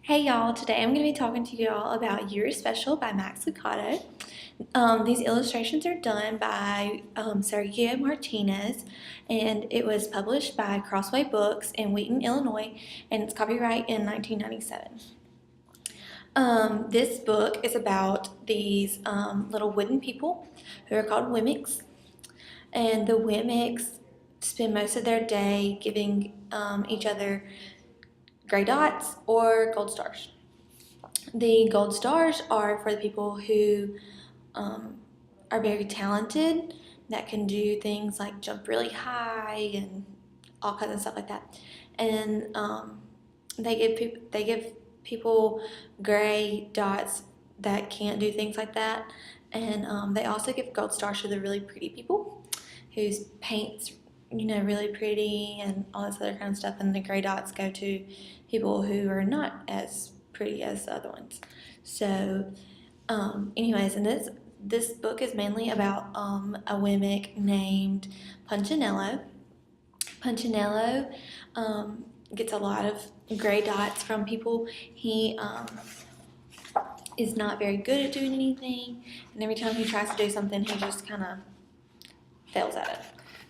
Hey y'all, today I'm going to be talking to y'all about You're Special by Max Lucado. These illustrations are done by Sergio Martinez, and it was published by Crossway Books in Wheaton, Illinois, and it's copyright in 1997. This book is about these little wooden people who are called Wemmicks, and the Wemmicks spend most of their day giving each other gray dots or gold stars. The gold stars are for the people who are very talented, that can do things like jump really high and all kinds of stuff like that. And they give people gray dots that can't do things like that. And they also give gold stars to the really pretty people whose paint's really pretty and all this other kind of stuff. And the gray dots go to people who are not as pretty as the other ones. So, anyways, and this book is mainly about a Wemmick named Punchinello. Punchinello gets a lot of gray dots from people. He is not very good at doing anything, and every time he tries to do something, he just kind of fails at it.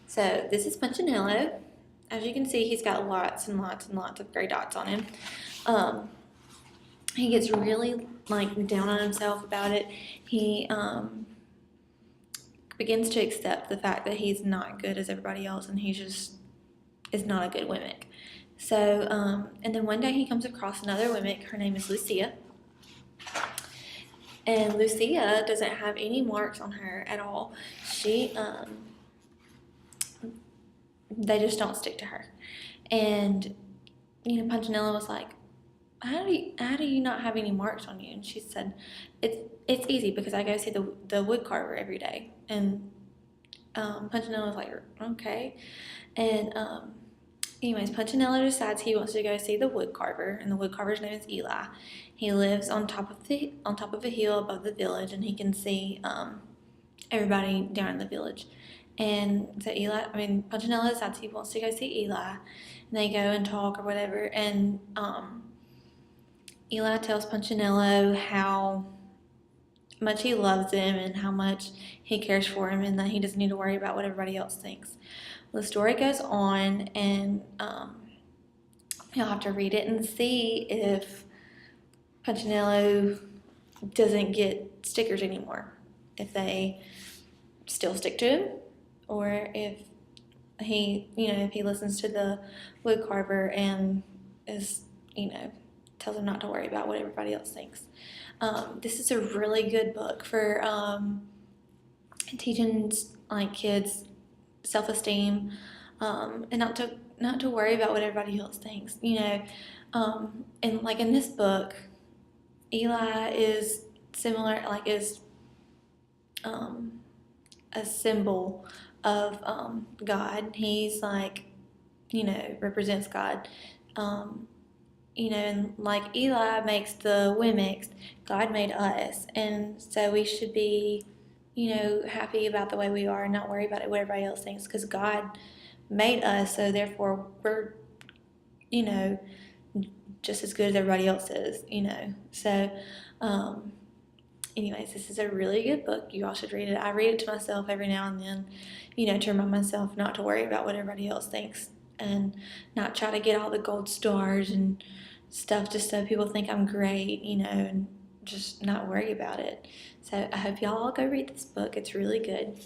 So this is Punchinello. As you can see, he's got lots and lots and lots of gray dots on him. He gets really down on himself about it. He begins to accept the fact that he's not good as everybody else, and he just is not a good Wemmick. So, and then one day he comes across another Wemmick. Her name is Lucia. And Lucia doesn't have any marks on her at all. They just don't stick to her. And, Punchinello was like, how do you not have any marks on you? And she said, it's easy because I go see the wood carver every day. And Punchinello was like, okay. And anyways, Punchinello decides he wants to go see the wood carver, and the wood carver's name is Eli. He lives on top of a hill above the village, and he can see everybody down in the village. And so Punchinello decides he wants to go see Eli, and they go and talk or whatever. And Eli tells Punchinello how much he loves him and how much he cares for him, and that he doesn't need to worry about what everybody else thinks. Well, the story goes on, and you'll have to read it and see if Punchinello doesn't get stickers anymore, if they still stick to him, or if he listens to the wood carver and is, tells him not to worry about what everybody else thinks. This is a really good book for teaching kids self-esteem, and not to worry about what everybody else thinks. And in this book, Eli is similar, is a symbol of God. He's represents God. And like Eli makes the Wemmicks, God made us, and so we should be, happy about the way we are and not worry about what everybody else thinks, because God made us, so therefore we're, just as good as everybody else is, So, anyways, this is a really good book. You all should read it. I read it to myself every now and then, to remind myself not to worry about what everybody else thinks and not try to get all the gold stars and stuff just so people think I'm great, and just not worry about it. So I hope y'all all go read this book. It's really good.